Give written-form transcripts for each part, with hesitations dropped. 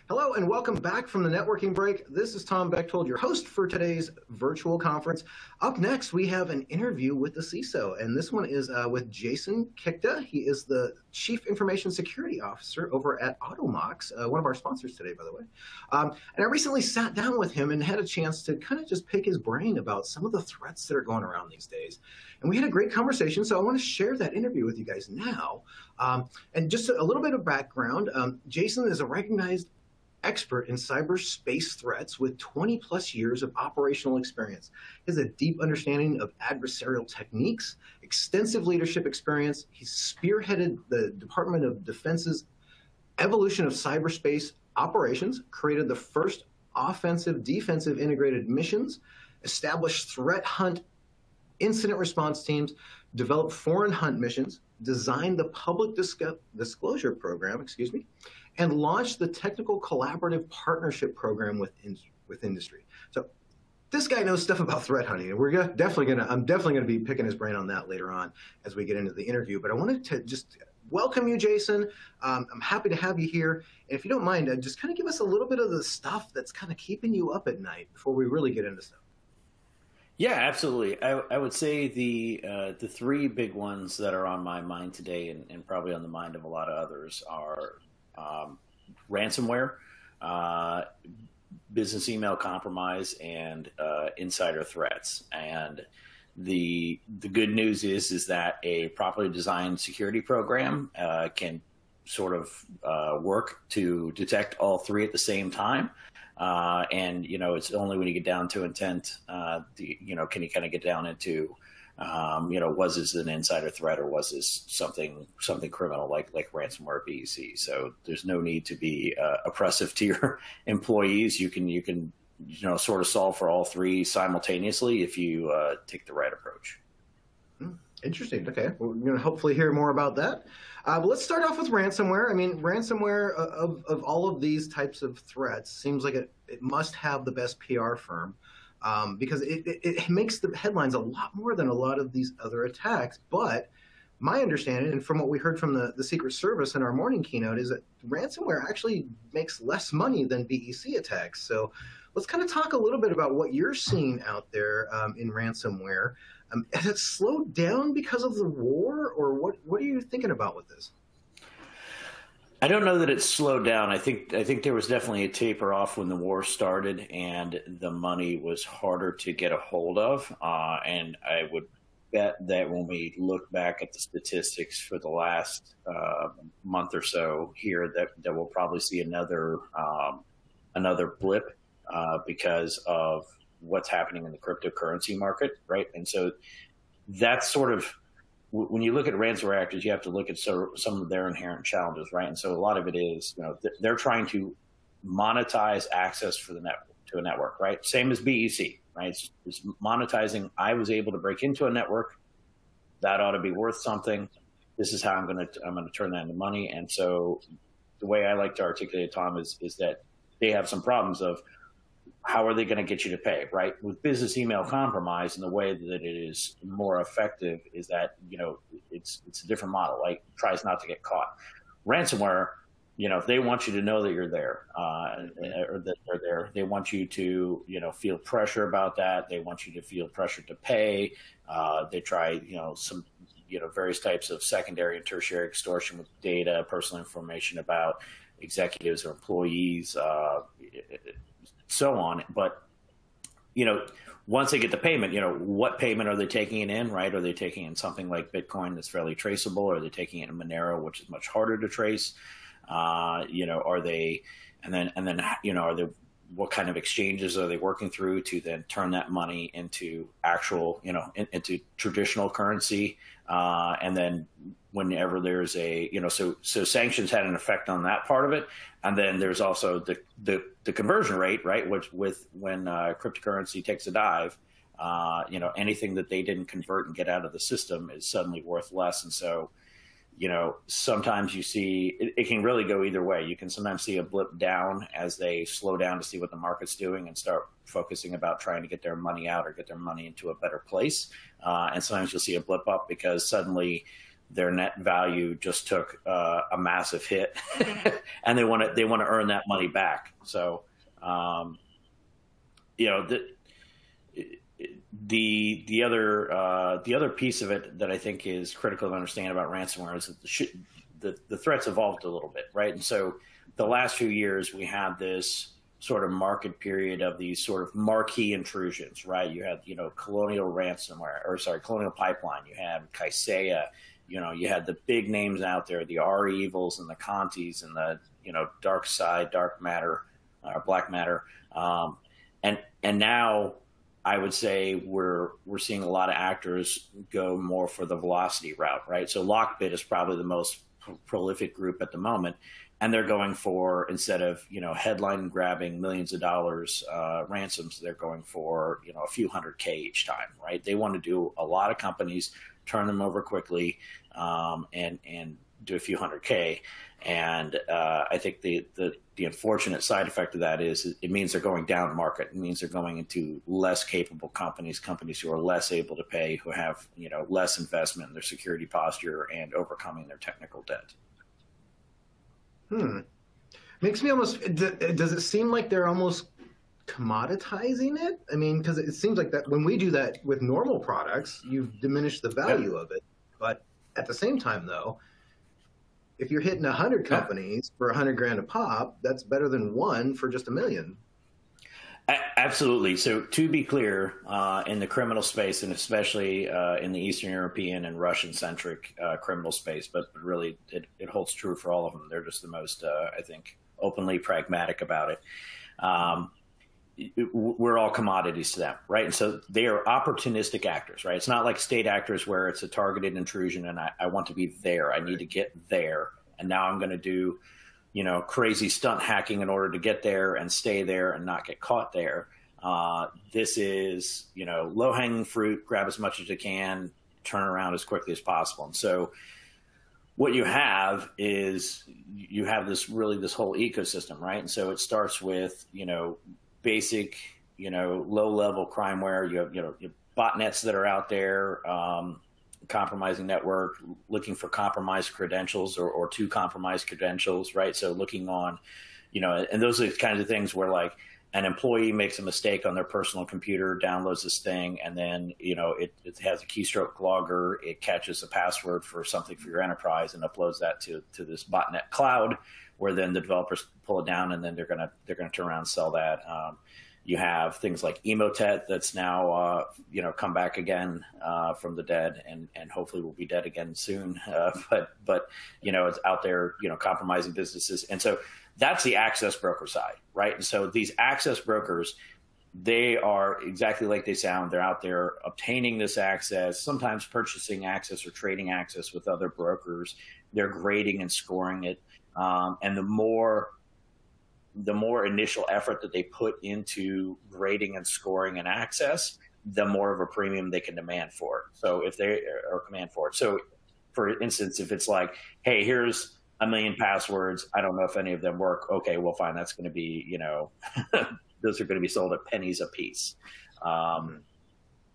Hello and welcome back from the networking break. This is Tom Bechtold, your host for today's virtual conference. Up next, we have an interview with the CISO, and this one is with Jason Kikta. He is the Chief Information Security Officer over at Automox, one of our sponsors today, by the way. And I recently sat down with him and had a chance to kind of just pick his brain about some of the threats that are going around these days. And we had a great conversation, so I want to share that interview with you guys now. And just a little bit of background, Jason is a recognized expert in cyberspace threats with 20 plus years of operational experience. He has a deep understanding of adversarial techniques, extensive leadership experience. He's spearheaded the Department of Defense's evolution of cyberspace operations, created the first offensive, defensive integrated missions, established threat hunt incident response teams, developed foreign hunt missions, designed the public disclosure program, and launched the technical collaborative partnership program with industry. So this guy knows stuff about threat hunting, and I'm definitely gonna be picking his brain on that later on as we get into the interview. But I wanted to just welcome you, Jason. I'm happy to have you here. And if you don't mind, just kind of give us a little bit of the stuff that's kind of keeping you up at night before we really get into stuff. Yeah, absolutely. I would say the three big ones that are on my mind today, and probably on the mind of a lot of others, are ransomware, business email compromise, and insider threats. And the good news is that a properly designed security program can sort of work to detect all three at the same time. And, it's only when you get down to intent, can you kind of get down into, was this an insider threat or was this something criminal like ransomware BEC? So there's no need to be oppressive to your employees. You can sort of solve for all three simultaneously if you take the right approach. Interesting. Okay. We're going to hopefully hear more about that. But let's start off with ransomware. I mean, ransomware of all of these types of threats seems like it must have the best PR firm because it makes the headlines a lot more than a lot of these other attacks. But my understanding, and from what we heard from the Secret Service in our morning keynote, is that ransomware actually makes less money than BEC attacks. So let's kind of talk a little bit about what you're seeing out there in ransomware. Has it slowed down because of the war, or what are you thinking about with this? I don't know that it's slowed down. I think there was definitely a taper off when the war started, and the money was harder to get a hold of. And I would bet that when we look back at the statistics for the last month or so here, that we'll probably see another blip because of what's happening in the cryptocurrency market, right? And so that's sort of, when you look at ransomware actors, you have to look at some of their inherent challenges, right? And so a lot of it is, they're trying to monetize access for to a network, right? Same as BEC, right? It's monetizing. I was able to break into a network. That ought to be worth something. This is how I'm going to turn that into money. And so the way I like to articulate it, Tom, is that they have some problems of, how are they going to get you to pay, right? With business email compromise, and the way that it is more effective is that, it's a different model, like tries not to get caught. Ransomware, they want you to know that you're there, or that they're there. They want you to, feel pressure about that. They want you to feel pressure to pay. They try, some, various types of secondary and tertiary extortion with data, personal information about executives or employees, so on. But, once they get the payment, what payment are they taking it in, right? Are they taking in something like Bitcoin that's fairly traceable? Or are they taking it in Monero, which is much harder to trace? Are they, and then, are they, what kind of exchanges are they working through to then turn that money into actual, into traditional currency? And then whenever there's a, so sanctions had an effect on that part of it. And then there's also the conversion rate, right? Which when cryptocurrency takes a dive, anything that they didn't convert and get out of the system is suddenly worth less. And so, sometimes you see it can really go either way. You can sometimes see a blip down as they slow down to see what the market's doing and start focusing about trying to get their money out or get their money into a better place. And sometimes you'll see a blip up because suddenly their net value just took a massive hit, and they want to earn that money back. So, you know, the other piece of it that I think is critical to understand about ransomware is that the threats evolved a little bit, right? And so the last few years we had this sort of market period of these sort of marquee intrusions, right? You had, you know, Colonial Pipeline, you had Kaseya, you know, you had the big names out there, the R-Evils and the Contis and the, you know, Dark Side, Dark Matter, Black Matter. And now I would say we're seeing a lot of actors go more for the velocity route, right? So Lockbit is probably the most prolific group at the moment. And they're going for, instead of, you know, headline grabbing millions of dollars ransoms, they're going for, you know, a few $100K each time, right? They want to do a lot of companies, turn them over quickly, and do a few $100K. And I think the unfortunate side effect of that is it means they're going down market. It means they're going into less capable companies who are less able to pay, who have, you know, less investment in their security posture and overcoming their technical debt. Makes me almost, does it seem like they're almost commoditizing it? I mean, because it seems like that when we do that with normal products, you've diminished the value of it. But at the same time, though, if you're hitting 100 companies for 100 grand a pop, that's better than one for just $1 million. Absolutely. So to be clear, in the criminal space, and especially in the Eastern European and Russian-centric criminal space, but really it holds true for all of them. They're just the most, I think, openly pragmatic about it. We're all commodities to them, right? And so they are opportunistic actors, right? It's not like state actors where it's a targeted intrusion and I want to be there. I need to get there. And now I'm going to do, you know, crazy stunt hacking in order to get there and stay there and not get caught there. This is, you know, low-hanging fruit, grab as much as you can, turn around as quickly as possible. And so what you have is you have this whole ecosystem, right? And so it starts with, you know, basic, you know, low-level crimeware. You have, you know, botnets that are out there, compromising network, looking for compromised credentials or two compromised credentials, right? So looking on, you know, and those are the kinds of things where like an employee makes a mistake on their personal computer, downloads this thing, and then, you know, it has a keystroke logger, it catches a password for something for your enterprise and uploads that to this botnet cloud, where then the developers pull it down and then they're gonna turn around and sell that. You have things like Emotet that's now, you know, come back again from the dead, and hopefully will be dead again soon. But you know, it's out there, you know, compromising businesses, and so that's the access broker side, right? And so these access brokers, they are exactly like they sound. They're out there obtaining this access, sometimes purchasing access or trading access with other brokers. They're grading and scoring it, and the more initial effort that they put into grading and scoring and access, the more of a premium they can demand for it. So if they or command for it. So for instance, if it's like, hey, here's 1 million passwords, I don't know if any of them work. Okay, well, fine. That's going to be, you know, those are going to be sold at pennies a piece. You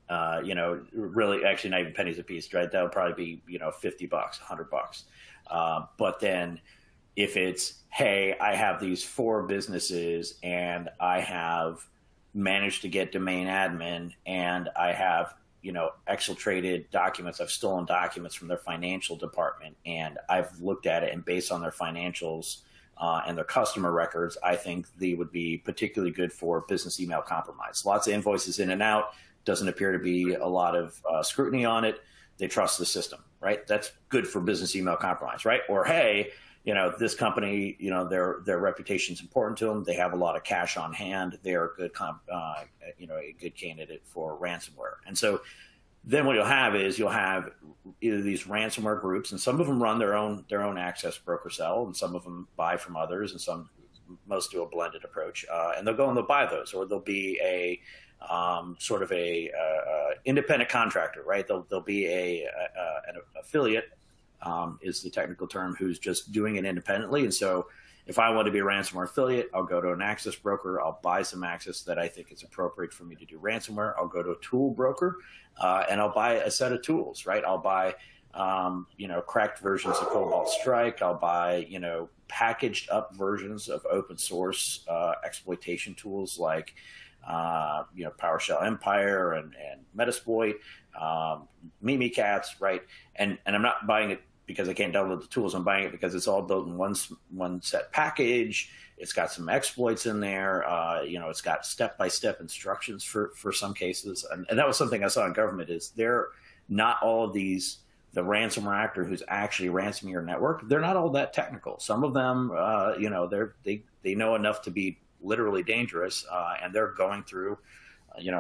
know, really, actually not even pennies a piece, right? That would probably be, you know, $50, $100. But then if it's, hey, I have these 4 businesses and I have managed to get domain admin and I have, you know, exfiltrated documents, I've stolen documents from their financial department and I've looked at it, and based on their financials and their customer records, I think they would be particularly good for business email compromise. Lots of invoices in and out, doesn't appear to be a lot of scrutiny on it. They trust the system, right? That's good for business email compromise, right? Or, hey, you know, this company, you know, their reputation is important to them. They have a lot of cash on hand. They are a good, you know, a good candidate for ransomware. And so then what you'll have is you'll have either these ransomware groups, and some of them run their own access broker cell, and some of them buy from others, and most do a blended approach. And they'll go and they'll buy those, or they'll be a sort of a independent contractor, right? They'll be an affiliate. Is the technical term, who's just doing it independently. And so if I want to be a ransomware affiliate, I'll go to an access broker. I'll buy some access that I think is appropriate for me to do ransomware. I'll go to a tool broker and I'll buy a set of tools, right? I'll buy cracked versions of Cobalt Strike. I'll buy, packaged up versions of open source exploitation tools like, PowerShell Empire and Metasploit, Mimikatz, right? And I'm not buying it because I can't download the tools. I'm buying it because it's all built in one set package. It's got some exploits in there. It's got step-by-step instructions for some cases. And that was something I saw in government is not all of these, the ransomware actor who's actually ransoming your network, they're not all that technical. Some of them, they know enough to be literally dangerous, and they're going through,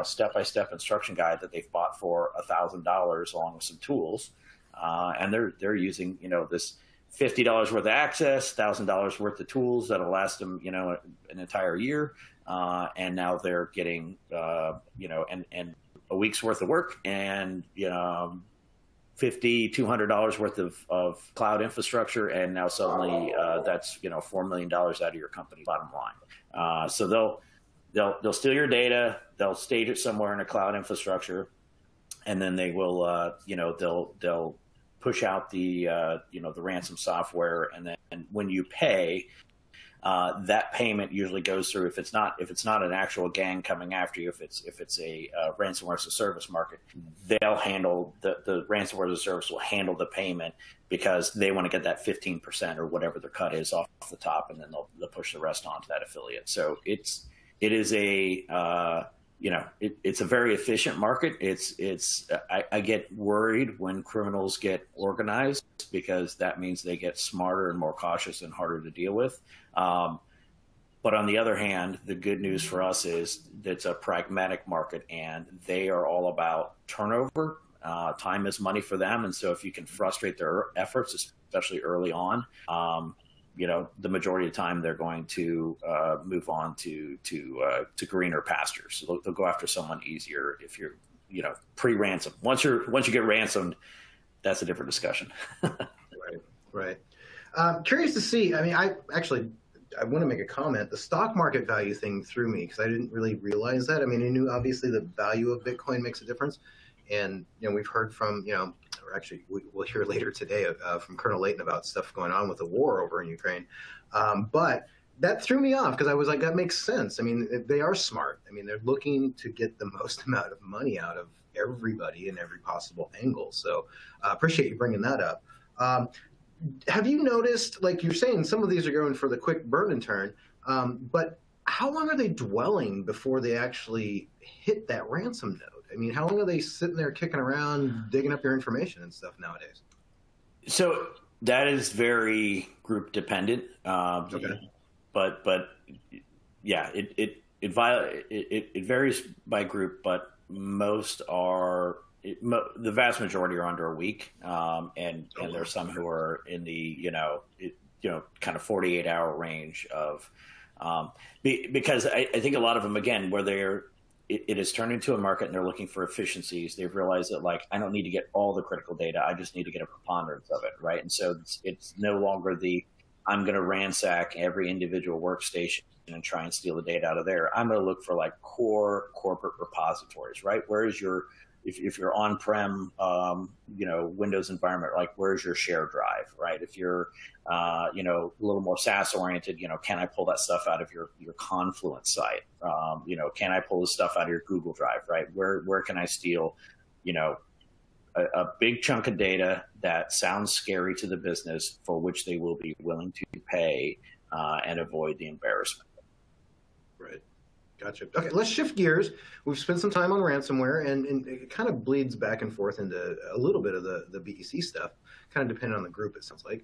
step-by-step instruction guide that they've bought for $1,000 along with some tools, and they're using, this $50 worth of access, $1,000 worth of tools that'll last them, an entire year, and now they're getting, and a week's worth of work and $200 worth of cloud infrastructure, and now suddenly that's $4 million out of your company bottom line. So they'll steal your data, they'll stage it somewhere in a cloud infrastructure, and then they will they'll push out the the ransom software, and then when you pay, that payment usually goes through, if it's not an actual gang coming after you, if it's a ransomware as a service market, they'll handle the ransomware as a service will handle the payment because they want to get that 15% or whatever their cut is off the top, and then they'll push the rest onto that affiliate. So it is a it's a very efficient market. I get worried when criminals get organized because that means they get smarter and more cautious and harder to deal with. But on the other hand, the good news for us is that it's a pragmatic market, and they are all about turnover. Time is money for them, and so if you can frustrate their efforts, especially early on, the majority of the time they're going to move on to greener pastures. So they'll go after someone easier if you're pre-ransom. Once you get ransomed, that's a different discussion. Right. Curious to see. I mean, I want to make a comment. The stock market value thing threw me because I didn't really realize that. I mean, I knew obviously the value of Bitcoin makes a difference, and we've heard from or actually we'll hear later today from Colonel Layton about stuff going on with the war over in Ukraine. But that threw me off because I was like, that makes sense. I mean, they are smart. I mean, they're looking to get the most amount of money out of everybody in every possible angle. So appreciate you bringing that up. Have you noticed, like you're saying, some of these are going for the quick burn and turn, but how long are they dwelling before they actually hit that ransom node? I mean, how long are they sitting there kicking around, digging up your information and stuff nowadays? So that is very group dependent. Okay. But yeah, it varies by group, but most are. The vast majority are under a week, and there's some who are in the kind of 48-hour range of because I think a lot of them, again, where it has turned into a market and they're looking for efficiencies. They've realized that, like, I don't need to get all the critical data, I just need to get a preponderance of it, right? And so it's no longer I'm going to ransack every individual workstation and try and steal the data out of there. I'm going to look for like core corporate repositories, right? Where is your if you're on-prem, Windows environment, like where's your share drive, right? If you're, a little more SaaS oriented, can I pull that stuff out of your Confluence site? Can I pull the stuff out of your Google Drive, right? Where can I steal, a big chunk of data that sounds scary to the business for which they will be willing to pay and avoid the embarrassment. Right. Gotcha. Okay, let's shift gears. We've spent some time on ransomware, and it kind of bleeds back and forth into a little bit of the BEC stuff, kind of depending on the group, it sounds like.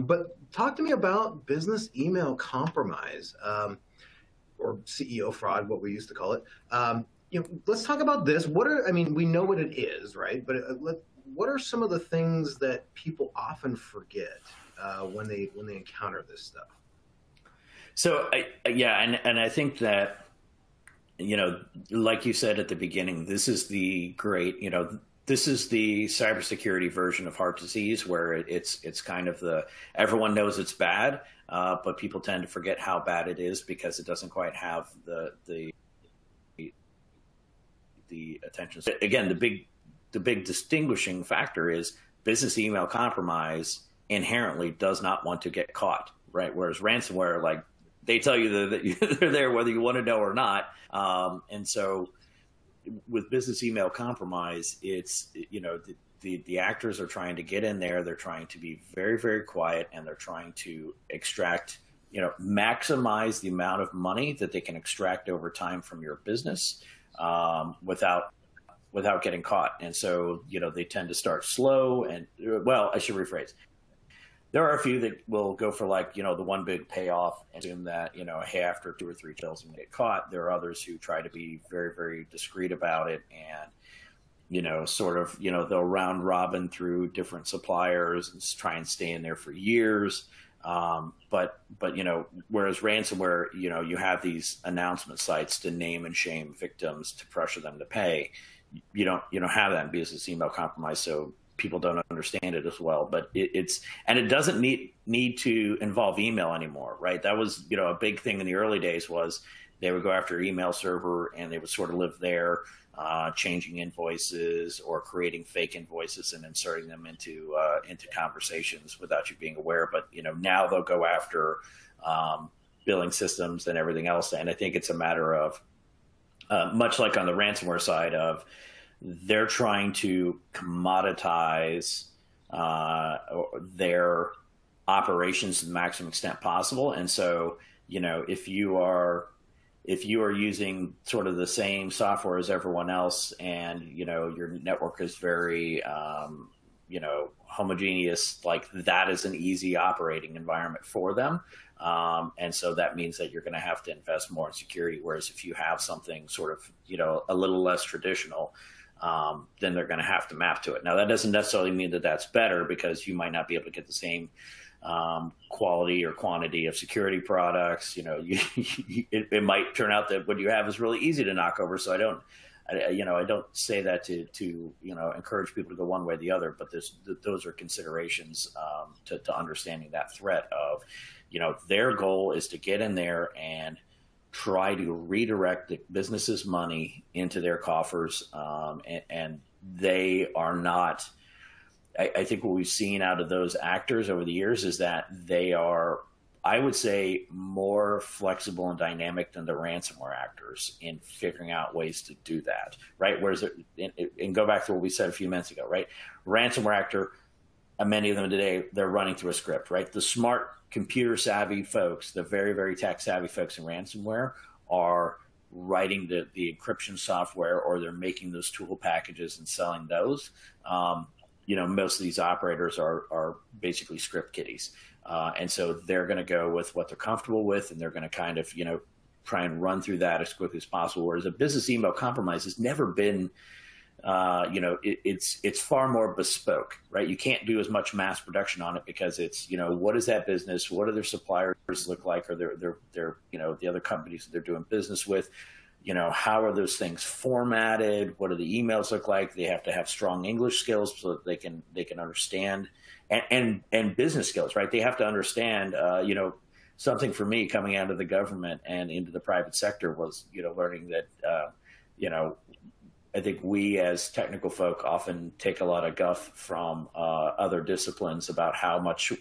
But talk to me about business email compromise, or CEO fraud, what we used to call it. Let's talk about this. We know what it is, right? But what are some of the things that people often forget when they encounter this stuff? So, I think that, like you said at the beginning, this is the great, this is the cybersecurity version of heart disease, where it's kind of everyone knows it's bad, but people tend to forget how bad it is because it doesn't quite have the attention. Again, the big distinguishing factor is business email compromise inherently does not want to get caught, right? Whereas ransomware, like, they tell you that they're there whether you want to know or not. And so with business email compromise, it's, the actors are trying to get in there. They're trying to be very, very quiet, and they're trying to extract, maximize the amount of money that they can extract over time from your business without getting caught. And so, they tend to start slow and, well, I should rephrase. There are a few that will go for, like, the one big payoff and assume that, hey, after 2 or 3 kills, I'm going to get caught. There are others who try to be very, very discreet about it and, sort of, they'll round robin through different suppliers and try and stay in there for years. But whereas ransomware, you have these announcement sites to name and shame victims to pressure them to pay. You don't have that in business email compromise. So people don't understand it as well, but it doesn't need to involve email anymore, right? That was, a big thing in the early days was they would go after your email server and they would sort of live there, changing invoices or creating fake invoices and inserting them into conversations without you being aware. But, now they'll go after billing systems and everything else. And I think it's a matter of, much like on the ransomware side of, they're trying to commoditize their operations to the maximum extent possible. And so, if you are using sort of the same software as everyone else and, your network is very, homogeneous, like, that is an easy operating environment for them. And so that means that you're going to have to invest more in security. Whereas if you have something sort of, a little less traditional, then they're going to have to map to it. Now, that doesn't necessarily mean that that's better, because you might not be able to get the same quality or quantity of security products. It might turn out that what you have is really easy to knock over. So I don't say that to encourage people to go one way or the other, but those are considerations to understanding that threat of, their goal is to get in there and try to redirect the business's money into their coffers. And they are not, I think what we've seen out of those actors over the years is that they are, I would say, more flexible and dynamic than the ransomware actors in figuring out ways to do that, right? Whereas, and go back to what we said a few minutes ago, right? Ransomware actor, many of them today, they're running through a script, right? The smart computer savvy folks, the very, very tech savvy folks in ransomware are writing the encryption software, or they're making those tool packages and selling those. Most of these operators are basically script kiddies. And so they're going to go with what they're comfortable with, and they're going to kind of, try and run through that as quickly as possible. Whereas a business email compromise has never been, it's far more bespoke, right? You can't do as much mass production on it because it's, what is that business? What do their suppliers look like? Or their the other companies that they're doing business with? How are those things formatted? What do the emails look like? They have to have strong English skills so that they can understand, and business skills, right? They have to understand, something for me coming out of the government and into the private sector was, learning that, I think we as technical folk often take a lot of guff from other disciplines about how much,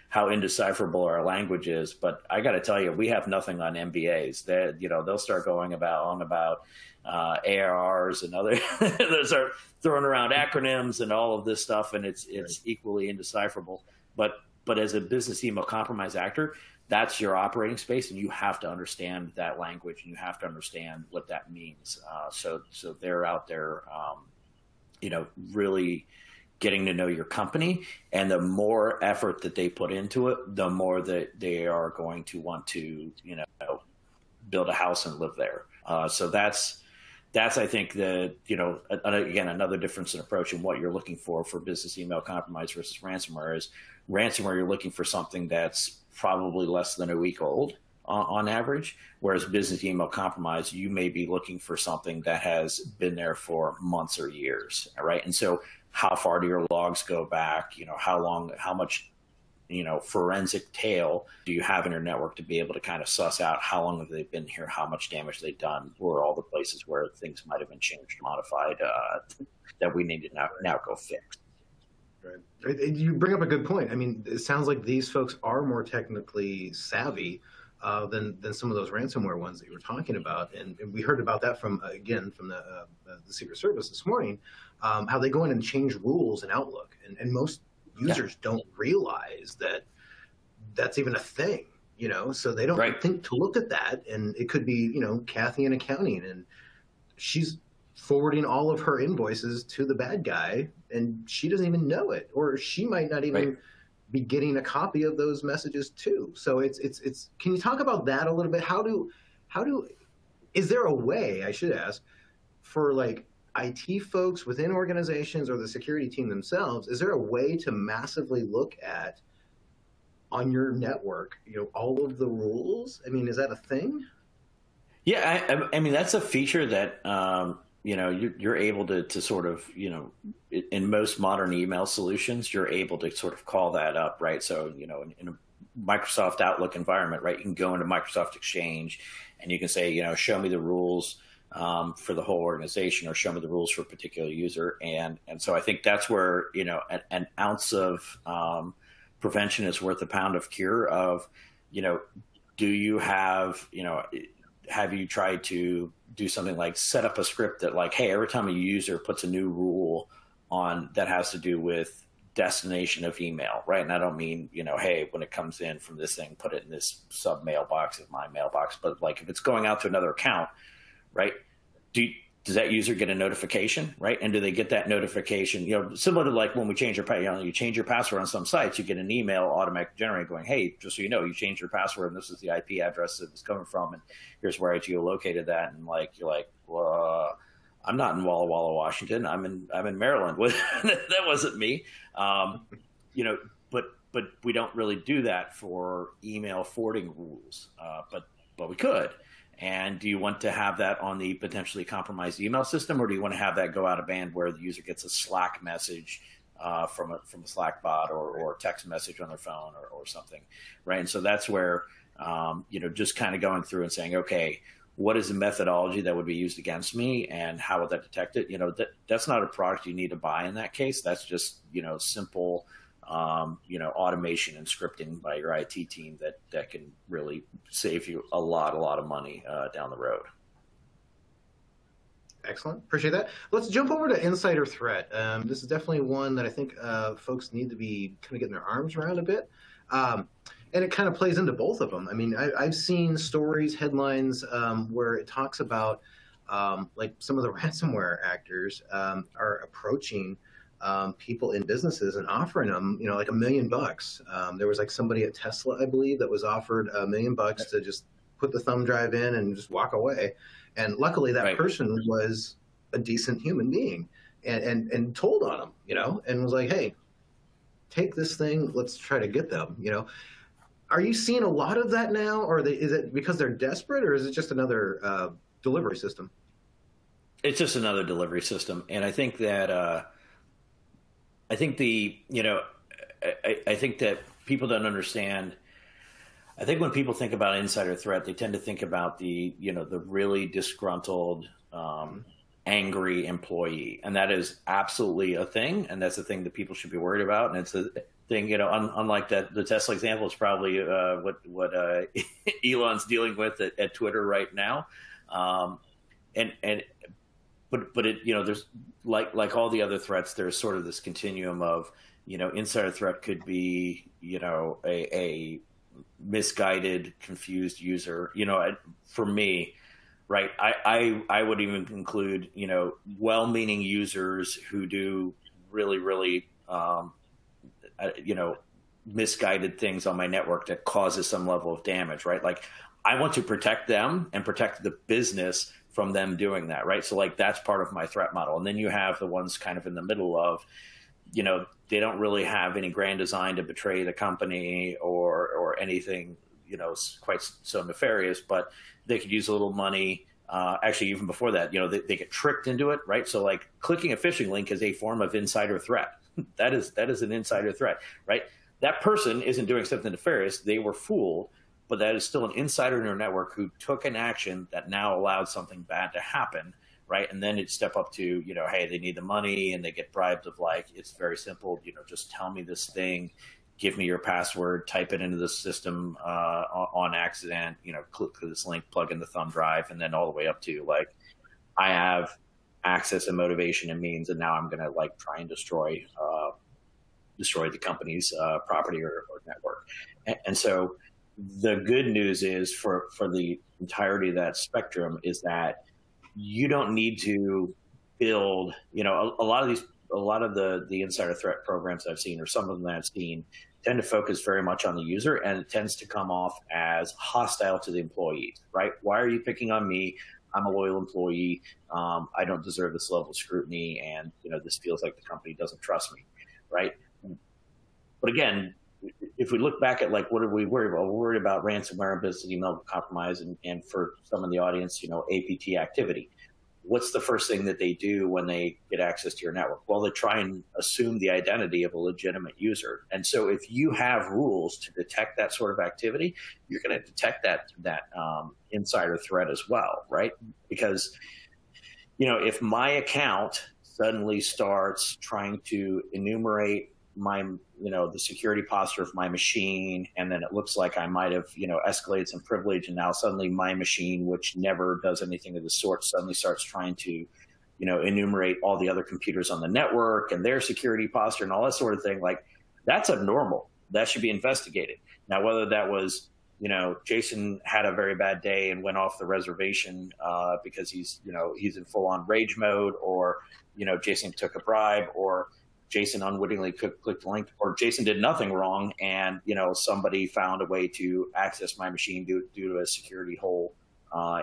how indecipherable our language is. But I got to tell you, we have nothing on MBAs. They'll start going on about ARRs and other, they'll start throwing around acronyms and all of this stuff, and it's equally indecipherable. But as a business email compromise actor, that's your operating space, and you have to understand that language, and you have to understand what that means. So they're out there, really getting to know your company, and the more effort that they put into it, the more that they are going to want to, build a house and live there. So that's I think again, another difference in approach in what you're looking for business email compromise versus ransomware is ransomware. You're looking for something that's probably less than a week old on average, whereas business email compromise, you may be looking for something that has been there for months or years, right? And so how far do your logs go back? How much, forensic tail do you have in your network to be able to kind of suss out how long have they been here, how much damage they've done, or all the places where things might have been changed, modified, that we need to now go fix. Right. You bring up a good point. I mean, it sounds like these folks are more technically savvy than some of those ransomware ones that you were talking about, and we heard about that from again from the Secret Service this morning, how they go in and change rules in Outlook, and most users don't realize that that's even a thing, you know, so they don't think to look at that, and it could be, you know, Kathy in accounting, and she's forwarding all of her invoices to the bad guy, and she doesn't even know it, or she might not even be getting a copy of those messages too. So it's can you talk about that a little bit? How do is there a way, I should ask, for like IT folks within organizations or the security team themselves, is there a way to massively look at on your network, you know, all of the rules? I mean, is that a thing? Yeah, I mean, that's a feature that, you know, you're able to sort of, you know, in most modern email solutions, you're able to sort of call that up, right? So, you know, in a Microsoft Outlook environment, right, you can go into Microsoft Exchange and you can say, you know, show me the rules for the whole organization, or show me the rules for a particular user. And so I think that's where, you know, an ounce of prevention is worth a pound of cure of, you know, do you have, you know, have you tried to do something like set up a script that like, hey, every time a user puts a new rule on that has to do with destination of email, right? And I don't mean, you know, hey, when it comes in from this thing, put it in this sub mailbox of my mailbox. But like if it's going out to another account, right? Does that user get a notification, right? And do they get that notification? You know, similar to like when we change your, you know, you change your password on some sites, you get an email automatic generated going, hey, just so you know, you changed your password and this is the IP address that it's coming from, and here's where I geolocated that. And like you're like, well, I'm not in Walla Walla, Washington. I'm in Maryland. That wasn't me. You know, but we don't really do that for email forwarding rules, but we could. And do you want to have that on the potentially compromised email system, or do you want to have that go out of band where the user gets a Slack message from a Slack bot or text message on their phone or something, right? And so that's where you know, just kind of going through and saying, okay, what is the methodology that would be used against me, and how would that detect it? You know, that's not a product you need to buy in that case. That's just, you know, simple. You know, automation and scripting by your IT team that can really save you a lot of money down the road. Excellent. Appreciate that. Let's jump over to insider threat. This is definitely one that I think folks need to be kind of getting their arms around a bit. And it kind of plays into both of them. I mean, I've seen stories, headlines where it talks about like some of the ransomware actors are approaching people in businesses and offering them, you know, like $1 million. There was like somebody at Tesla, I believe, that was offered $1 million to just put the thumb drive in and just walk away. And luckily that person was a decent human being and told on him, you know, and was like, hey, take this thing. Let's try to get them, you know. Are you seeing a lot of that now, or is it because they're desperate, or is it just another delivery system? It's just another delivery system. And I think that, I think you know, I think that people don't understand. I think when people think about insider threat, they tend to think about the, you know, the really disgruntled, angry employee. And that is absolutely a thing. And that's a thing that people should be worried about. And it's a thing, you know, unlike the Tesla example, is probably what Elon's dealing with at Twitter right now. But it, you know, there's like all the other threats, there's sort of this continuum of, you know, insider threat could be, you know, a misguided, confused user. You know, for me, right, I would even include, you know, well-meaning users who do really, you know, misguided things on my network that causes some level of damage, right? Like I want to protect them and protect the business from them doing that, right? So like that's part of my threat model. And then you have the ones kind of in the middle of, you know, they don't really have any grand design to betray the company or anything, you know, quite so nefarious, but they could use a little money. Actually, even before that, you know, they get tricked into it, right? So like clicking a phishing link is a form of insider threat. That is an insider threat, right? That person isn't doing something nefarious. They were fooled. But that is still an insider in your network who took an action that now allowed something bad to happen, right? And then it step up to, you know, hey, they need the money and they get bribed of like, it's very simple, you know, just tell me this thing, give me your password, type it into the system on accident, you know, click this link, plug in the thumb drive, and then all the way up to like, I have access and motivation and means, and now I'm going to like try and destroy the company's property or network. And so the good news is for the entirety of that spectrum is that you don't need to build, you know, a lot of the insider threat programs I've seen, or some of them I've seen, tend to focus very much on the user, and it tends to come off as hostile to the employees, right? Why are you picking on me? I'm a loyal employee. I don't deserve this level of scrutiny, and you know, this feels like the company doesn't trust me, right? But again, if we look back at like, what are we worried about? We're worried about ransomware and business email compromise, and for some of the audience, you know, APT activity. What's the first thing that they do when they get access to your network? Well, they try and assume the identity of a legitimate user. And so if you have rules to detect that sort of activity, you're going to detect that insider threat as well, right? Because, you know, if my account suddenly starts trying to enumerate my, you know, the security posture of my machine, and then it looks like I might have, you know, escalated some privilege, and now suddenly my machine, which never does anything of the sort, suddenly starts trying to, you know, enumerate all the other computers on the network and their security posture and all that sort of thing, like that's abnormal. That should be investigated. Now, whether that was, you know, Jason had a very bad day and went off the reservation because he's, you know, he's in full on rage mode, or, you know, Jason took a bribe, or Jason unwittingly clicked the link, or Jason did nothing wrong, and you know, somebody found a way to access my machine due to a security hole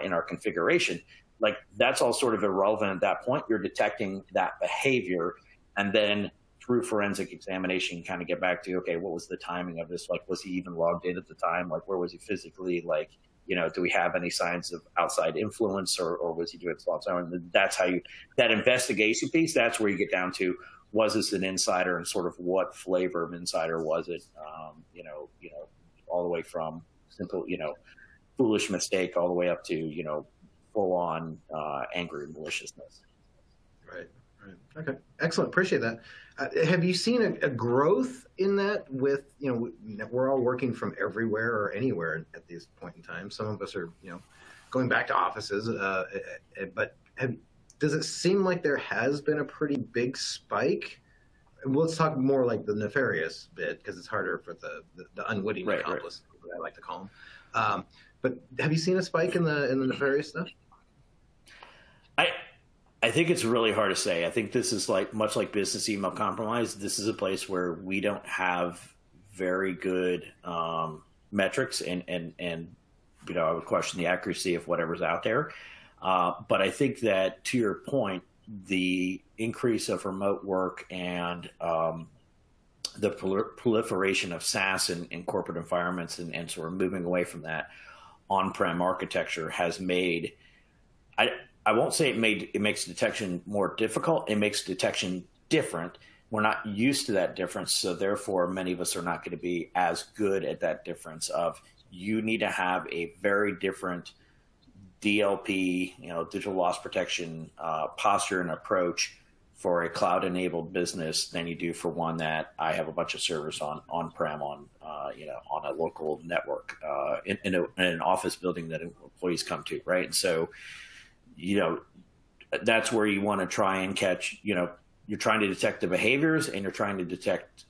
in our configuration. Like that's all sort of irrelevant at that point. You're detecting that behavior, and then through forensic examination, you kind of get back to, okay, what was the timing of this? Like, was he even logged in at the time? Like, where was he physically? Like, you know, do we have any signs of outside influence, or was he doing it? And that's how that investigation piece. That's where you get down to, was this an insider, and sort of what flavor of insider was it? You know, all the way from simple, you know, foolish mistake, all the way up to, you know, full on angry maliciousness. Right. Okay. Excellent. Appreciate that. Have you seen a growth in that with, you know, we're all working from everywhere or anywhere at this point in time. Some of us are, you know, going back to offices, but does it seem like there has been a pretty big spike? Let's talk more like the nefarious bit, because it's harder for the unwitting accomplice, I like to call them. But have you seen a spike in the nefarious stuff? I think it's really hard to say. I think this is like much like business email compromise. This is a place where we don't have very good metrics, and you know, I would question the accuracy of whatever's out there. But I think that, to your point, the increase of remote work and the proliferation of SaaS in corporate environments, and sort of moving away from that on-prem architecture has made, I won't say it makes detection more difficult. It makes detection different. We're not used to that difference, so therefore many of us are not going to be as good at that difference of, you need to have a very different DLP, you know, digital loss protection posture and approach for a cloud-enabled business than you do for one that I have a bunch of servers on-prem you know, on a local network in an office building that employees come to, right? And so, you know, that's where you want to try and catch, you know, you're trying to detect the behaviors, and you're trying to detect,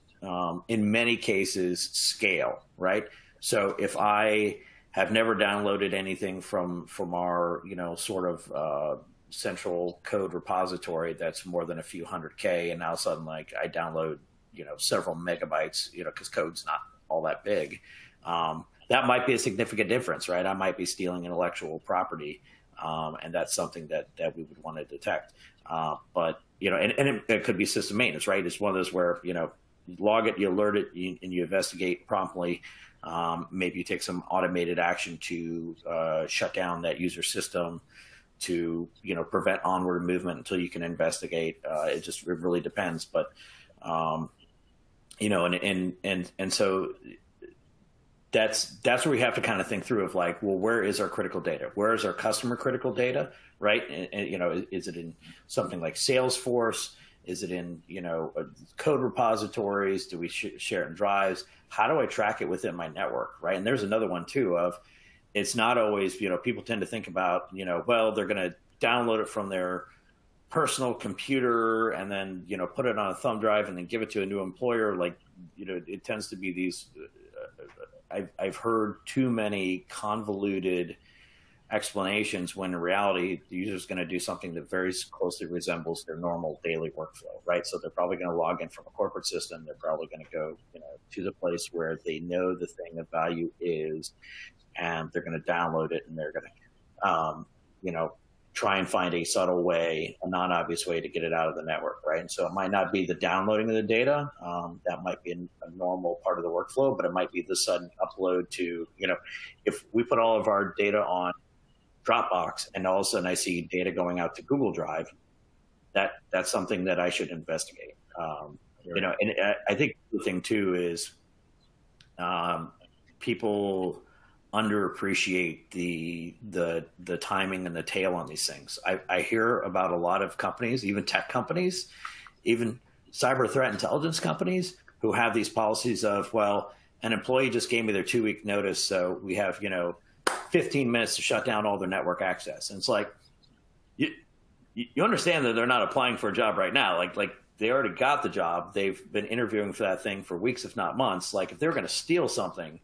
in many cases, scale, right? So if I have never downloaded anything from our, you know, sort of central code repository that's more than a few hundred K, and now all of a sudden, like, I download, you know, several megabytes, you know, because code's not all that big, that might be a significant difference, right? I might be stealing intellectual property, and that's something that we would want to detect. But, you know, and it could be system maintenance, right? It's one of those where, you know, you log it, you alert it, and you investigate promptly. Maybe you take some automated action to shut down that user system to, you know, prevent onward movement until you can investigate. It really depends. But, you know, and so that's where we have to kind of think through of like, well, where is our critical data? Where is our customer critical data, right? And, you know, is it in something like Salesforce? Is it in, you know, code repositories? Do we share it in drives? How do I track it within my network, right? And there's another one too of, it's not always, you know, people tend to think about, you know, well, they're going to download it from their personal computer and then, you know, put it on a thumb drive and then give it to a new employer. Like, you know, it tends to be these, I've heard too many convoluted explanations when in reality, the user's going to do something that very closely resembles their normal daily workflow, right? So they're probably going to log in from a corporate system. They're probably going to go, you know, to the place where they know the thing of value is, and they're going to download it, and they're going to, you know, try and find a subtle way, a non-obvious way to get it out of the network, right? And so it might not be the downloading of the data. That might be a normal part of the workflow, but it might be the sudden upload to, you know, if we put all of our data on Dropbox and all of a sudden I see data going out to Google Drive, that's something that I should investigate. You know, and I think the thing too is people underappreciate the timing and the tail on these things. I hear about a lot of companies, even tech companies, even cyber threat intelligence companies, who have these policies of, well, an employee just gave me their 2-week notice, so we have, you know, 15 minutes to shut down all their network access. And it's like, you understand that they're not applying for a job right now. Like they already got the job. They've been interviewing for that thing for weeks, if not months. Like if they were going to steal something,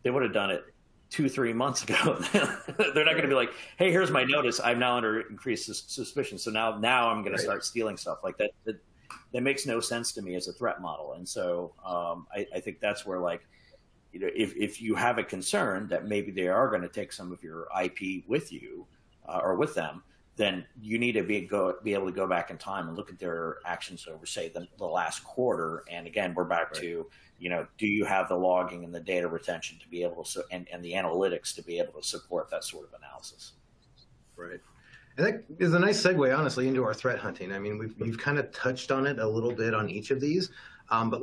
they would have done it 2-3 months ago. They're not going to be like, hey, here's my notice. I'm now under increased suspicion. So now I'm going to start stealing stuff like that. That makes no sense to me as a threat model. And so I think that's where, like, you know, if you have a concern that maybe they are going to take some of your IP with you or with them, then you need to be able to go back in time and look at their actions over, say, the last quarter. And again, we're back to, you know, do you have the logging and the data retention to be able to, and the analytics to be able to support that sort of analysis? Right. And that is a nice segue, honestly, into our threat hunting. I mean, we've kind of touched on it a little bit on each of these, but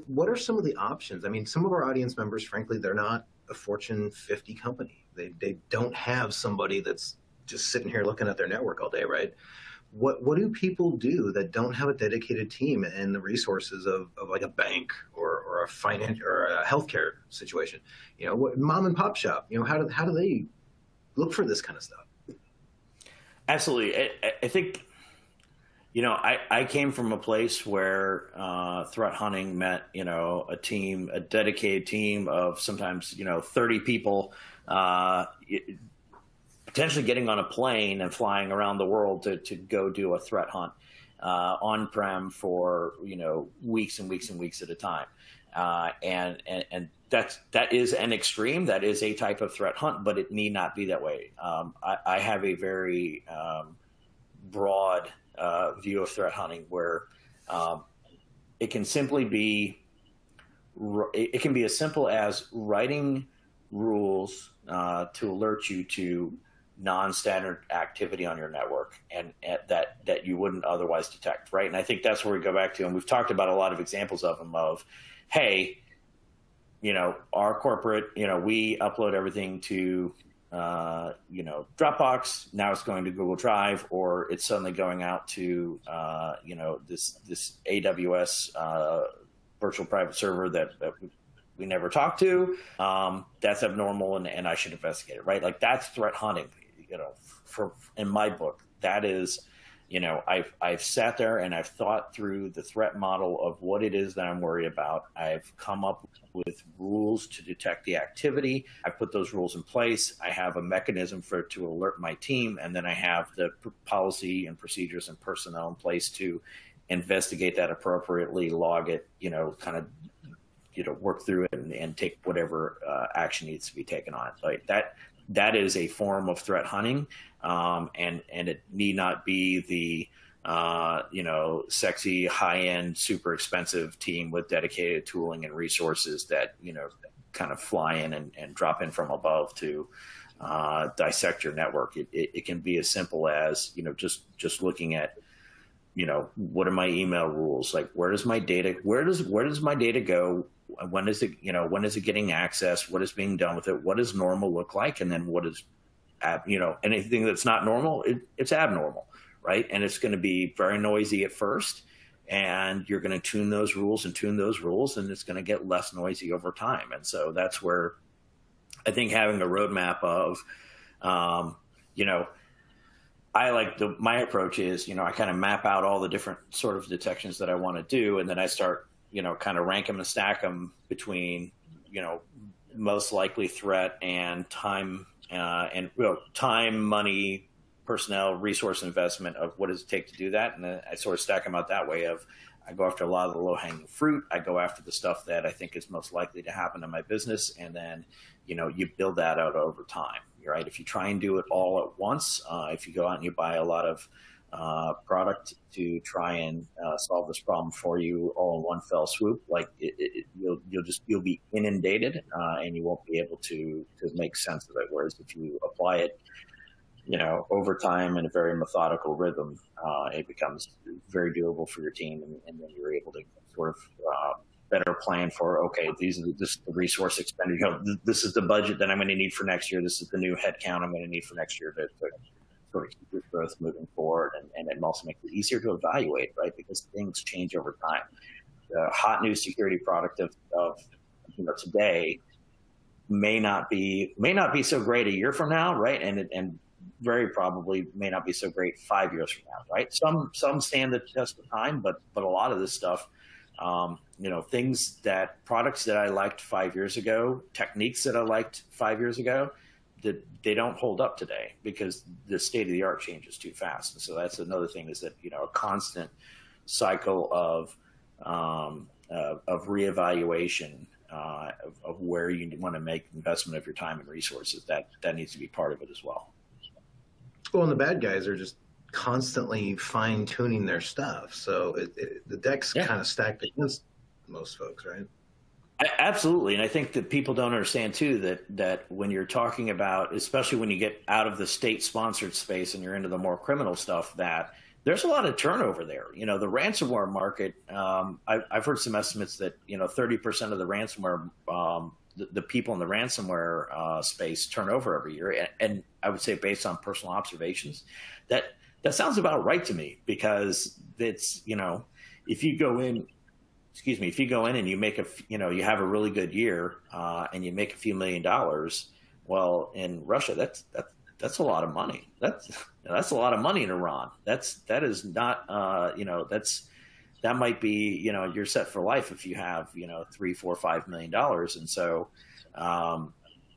what are some of the options? I mean, some of our audience members, frankly, they're not a Fortune 50 company. They don't have somebody that's just sitting here looking at their network all day, right? What do people do that don't have a dedicated team and the resources of like a bank or a finance or a healthcare situation? You know, mom and pop shop. You know, how do they look for this kind of stuff? Absolutely. I think, you know, I came from a place where threat hunting meant, you know, a dedicated team of sometimes, you know, 30 people, potentially getting on a plane and flying around the world to go do a threat hunt on-prem for, you know, weeks and weeks and weeks at a time. And that is an extreme. That is a type of threat hunt, but it need not be that way. I have a very broad view of threat hunting where it can simply be, it can be as simple as writing rules to alert you to non-standard activity on your network and that you wouldn't otherwise detect, right? And I think that's where we go back to, and we've talked about a lot of examples of them of, hey, you know, our corporate, you know, we upload everything to, you know, Dropbox. Now it's going to Google Drive, or it's suddenly going out to, you know, this AWS virtual private server that we never talked to. That's abnormal, and I should investigate it, right? Like that's threat hunting, you know, in my book. That is, you know, I've sat there and I've thought through the threat model of what it is that I'm worried about. I've come up with rules to detect the activity. I put those rules in place. I have a mechanism to alert my team, and then I have the policy and procedures and personnel in place to investigate that appropriately, log it, you know, kind of, you know, work through it and take whatever action needs to be taken on it. Like that is a form of threat hunting, and it need not be the you know, sexy, high-end, super expensive team with dedicated tooling and resources that, you know, kind of fly in and drop in from above to dissect your network. It can be as simple as, you know, just looking at, you know, what are my email rules? Like, where does my data go when is it, when is it getting access? What is being done with it? What does normal look like? And then what is, anything that's not normal, it's abnormal, right? And it's going to be very noisy at first, and you're going to tune those rules, and it's going to get less noisy over time. And so that's where I think having a roadmap of, my approach is, I kind of map out all the different sort of detections that I want to do. And then I start, kind of rank them and stack them between, most likely threat and time, time, money, personnel, resource investment of what does it take to do that. And then I sort of stack them out that way of, I go after a lot of the low hanging fruit. I go after the stuff that I think is most likely to happen in my business. And then, you build that out over time, right? If you try and do it all at once, if you go out and you buy a lot of product to try and solve this problem for you all in one fell swoop, like you'll be inundated and you won't be able to make sense of it. Whereas if you apply it, over time in a very methodical rhythm, it becomes very doable for your team, and then you're able to sort of better plan for, okay, this is the resource expenditure. This is the budget that I'm going to need for next year. This is the new headcount I'm going to need for next year to sort of keep your growth moving forward, and it also makes it easier to evaluate, right? Because things change over time. The hot new security product of today may not be so great a year from now, right? And very probably may not be so great 5 years from now, right? Some stand the test of time, but a lot of this stuff, products that I liked 5 years ago, techniques that I liked 5 years ago, that they don't hold up today because the state of the art changes too fast. And so that's another thing, is that, a constant cycle of reevaluation of where you want to make investment of your time and resources. That needs to be part of it as well. Well, and the bad guys are just constantly fine tuning their stuff. So the deck's kind of stacked against most folks, right? Absolutely. And I think that people don't understand too, that when you're talking about, especially when you get out of the state sponsored space and you're into the more criminal stuff, that there's a lot of turnover there. The ransomware market, I've heard some estimates that, 30% of the ransomware, the people in the ransomware space turn over every year. And I would say, based on personal observations, that sounds about right to me, because it's, if you go in and you make you have a really good year and you make a few $1 million, well, in Russia, that's a lot of money. That's a lot of money in Iran. That is not, that might be, you're set for life if you have, $3, $4, $5 million. And so,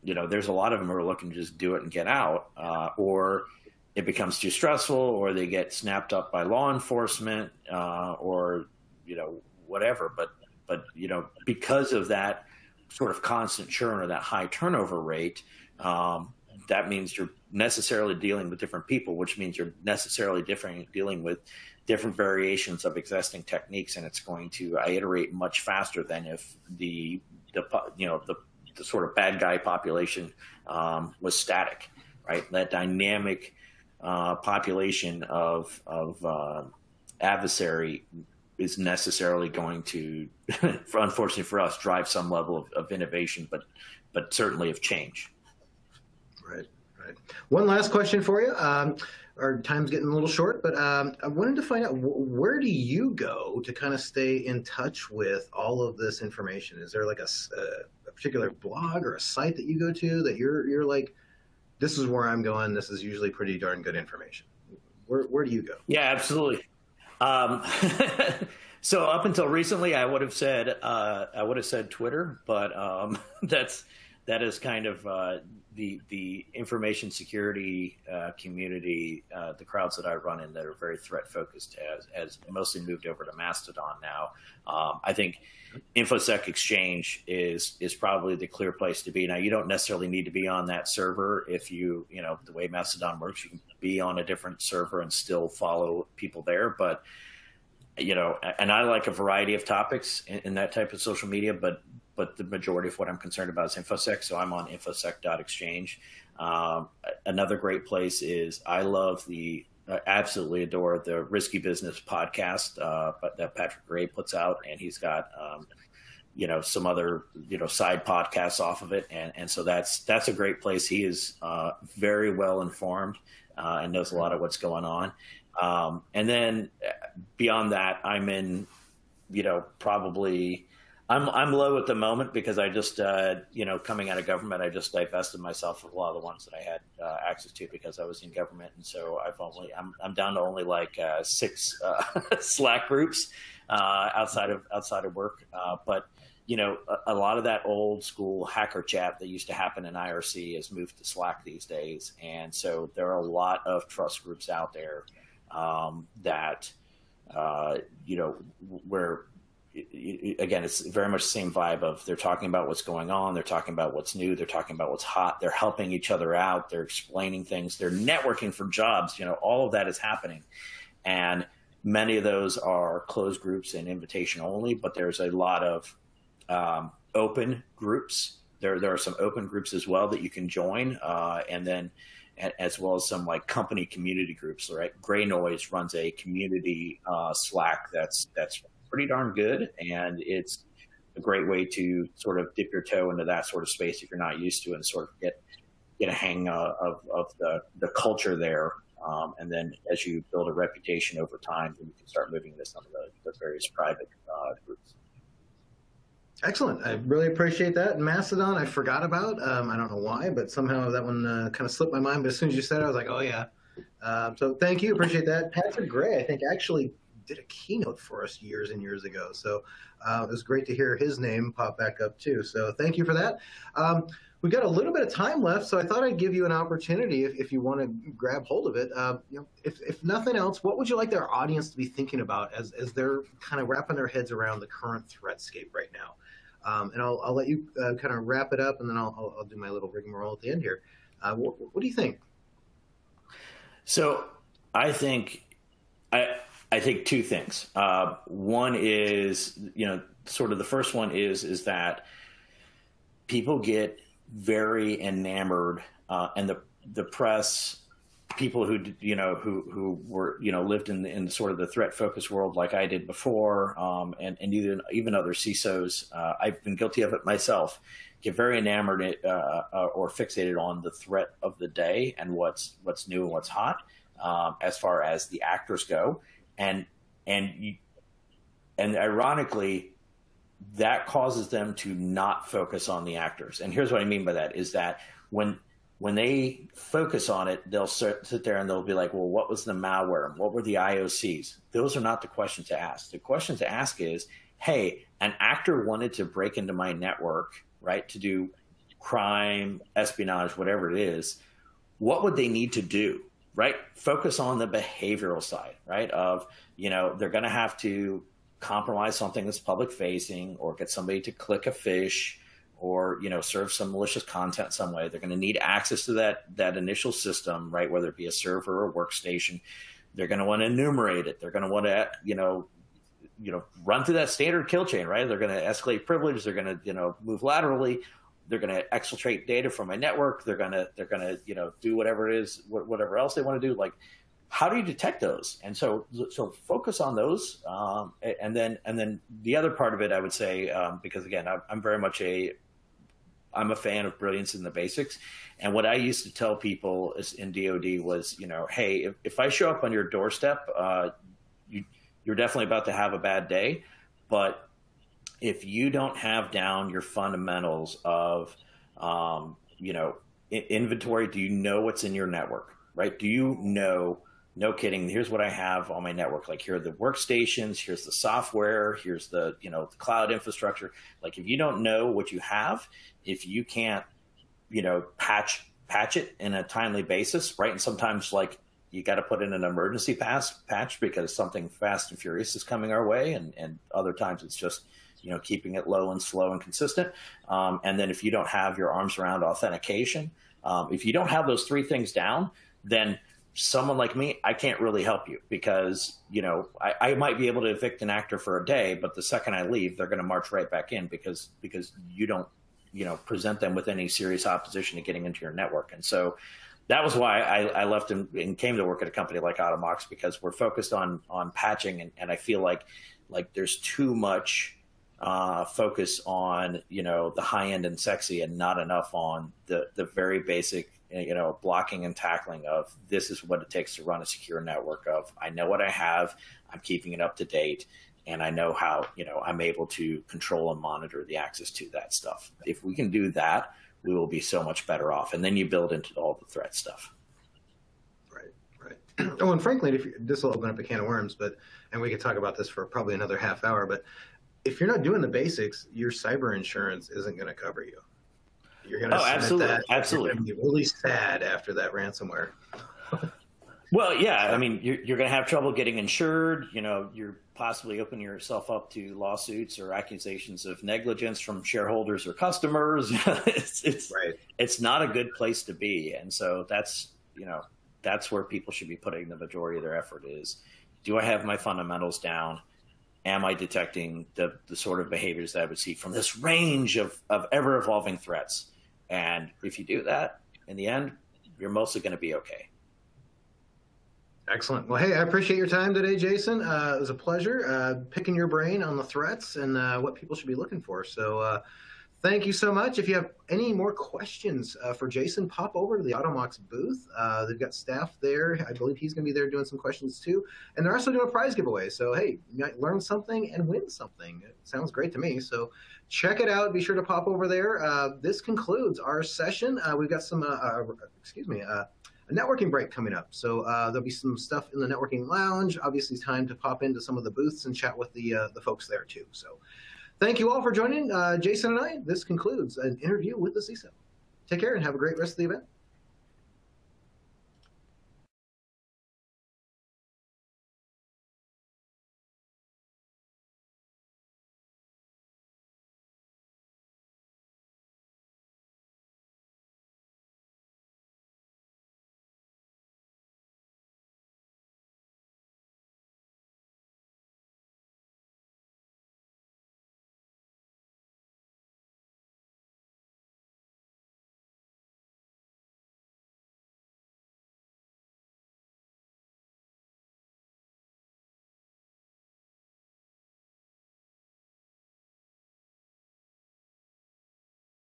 there's a lot of them who are looking to just do it and get out, or it becomes too stressful, or they get snapped up by law enforcement, or, whatever. But, because of that sort of constant churn or that high turnover rate, that means you're necessarily dealing with different people, which means you're necessarily dealing with different variations of existing techniques, and it's going to iterate much faster than if the sort of bad guy population was static, right? That dynamic population of adversary is necessarily going to, unfortunately for us, drive some level of innovation, but certainly of change. Right. One last question for you. Our time's getting a little short, but I wanted to find out, where do you go to kind of stay in touch with all of this information? Is there like a particular blog or a site that you go to that you're like, this is where I'm going, this is usually pretty darn good information? Where do you go? Yeah, absolutely. So up until recently, I would have said Twitter, but that is kind of the information security community, the crowds that I run in that are very threat focused has mostly moved over to Mastodon now. I think InfoSec Exchange is probably the clear place to be. Now, you don't necessarily need to be on that server. If the way Mastodon works, you can be on a different server and still follow people there. But, and I like a variety of topics in that type of social media, but the majority of what I'm concerned about is InfoSec. So I'm on infosec.exchange. Another great place is, I love absolutely adore the Risky Business podcast that Patrick Gray puts out. And he's got some other, side podcasts off of it. And so that's a great place. He is very well informed and knows a lot of what's going on. And then beyond that, I'm in, probably I'm low at the moment because I just, coming out of government, I just divested myself of a lot of the ones that I had access to because I was in government. And so I'm down to only like 6 Slack groups outside of work. But a lot of that old school hacker chat that used to happen in IRC has moved to Slack these days. And so there are a lot of trust groups out there that, where, again, it's very much the same vibe of they're talking about what's going on. They're talking about what's new. They're talking about what's hot. They're helping each other out. They're explaining things. They're networking for jobs. All of that is happening. And many of those are closed groups and invitation only, but there's a lot of open groups. There are some open groups as well that you can join. And then as well as some like company community groups, right? Gray Noise runs a community Slack that's pretty darn good. And it's a great way to sort of dip your toe into that sort of space if you're not used to it and sort of get a hang of the culture there. And then as you build a reputation over time, then you can start moving into some of the various private groups. Excellent. I really appreciate that. Mastodon, I forgot about. I don't know why, but somehow that one kind of slipped my mind. But as soon as you said it, I was like, oh, yeah. So thank you. Appreciate that. Patrick Gray, I think, actually did a keynote for us years and years ago. So it was great to hear his name pop back up, too. So thank you for that. We've got a little bit of time left, so I thought I'd give you an opportunity if you want to grab hold of it. If nothing else, what would you like our audience to be thinking about as they're kind of wrapping their heads around the current threatscape right now? And I'll let you kind of wrap it up, and then I'll do my little rigmarole at the end here. What do you think? So I think 2 things. One is, sort of the first one is that people get very enamored, and the press, people who were, lived in sort of the threat focused world like I did before, and even other CISOs, I've been guilty of it myself, get very enamored or fixated on the threat of the day and what's new and what's hot, as far as the actors go. And ironically, that causes them to not focus on the actors. And here's what I mean by that is that when they focus on it, they'll sit there and they'll be like, well, what was the malware? What were the IOCs? Those are not the questions to ask. The question to ask is, hey, an actor wanted to break into my network, right, to do crime, espionage, whatever it is. What would they need to do, right? Focus on the behavioral side, right, of, they're going to have to compromise something that's public facing or get somebody to click a fish or, serve some malicious content some way. They're going to need access to that initial system, right? Whether it be a server or a workstation. They're going to want to enumerate it. They're going to want to, run through that standard kill chain, right? They're going to escalate privilege. They're going to, move laterally. They're going to exfiltrate data from my network. They're going to, do whatever it is, whatever else they want to do. Like, how do you detect those? And so focus on those. And then the other part of it, I would say, because again, I'm very much I'm a fan of brilliance in the basics. And what I used to tell people in DoD was, hey, if I show up on your doorstep, you're definitely about to have a bad day. But if you don't have down your fundamentals of, inventory, do you know what's in your network, right? Do you know? No kidding. Here's what I have on my network. Like, here are the workstations. Here's the software. Here's the, the cloud infrastructure. Like, if you don't know what you have, if you can't, patch it in a timely basis, right? And sometimes, like, you got to put in an emergency patch because something fast and furious is coming our way. And other times it's just, keeping it low and slow and consistent. And then if you don't have your arms around authentication, if you don't have those 3 things down, then someone like me, I can't really help you because, I might be able to evict an actor for a day, but the second I leave, they're going to march right back in because you don't, present them with any serious opposition to getting into your network. And so that was why I left and came to work at a company like Automox, because we're focused on patching. And I feel like there's too much focus on, the high end and sexy, and not enough on the very basic, blocking and tackling of this is what it takes to run a secure network. Of I know what I have, I'm keeping it up to date, and I know how, I'm able to control and monitor the access to that stuff. If we can do that, we will be so much better off. And then you build into all the threat stuff. Right. Oh, and frankly, this will open up a can of worms, and we could talk about this for probably another half hour, but if you're not doing the basics, your cyber insurance isn't going to cover you. You're going to absolutely. You're going to be really sad after that ransomware. Well, yeah, I mean, you're going to have trouble getting insured. You're possibly opening yourself up to lawsuits or accusations of negligence from shareholders or customers. It's not a good place to be. And so that's where people should be putting the majority of their effort is, do I have my fundamentals down? Am I detecting the sort of behaviors that I would see from this range of ever-evolving threats? And if you do that, in the end, you're mostly going to be okay. Excellent. Well, hey, I appreciate your time today, Jason. It was a pleasure picking your brain on the threats and what people should be looking for. So thank you so much. If you have any more questions for Jason, pop over to the Automox booth. They've got staff there. I believe he's going to be there doing some questions too. And they're also doing a prize giveaway. So, hey, you might learn something and win something. It sounds great to me. So check it out. Be sure to pop over there. This concludes our session. We've got some, a networking break coming up. So there'll be some stuff in the networking lounge. Obviously, it's time to pop into some of the booths and chat with the folks there too. So thank you all for joining Jason and I. This concludes an interview with the CISO. Take care and have a great rest of the event.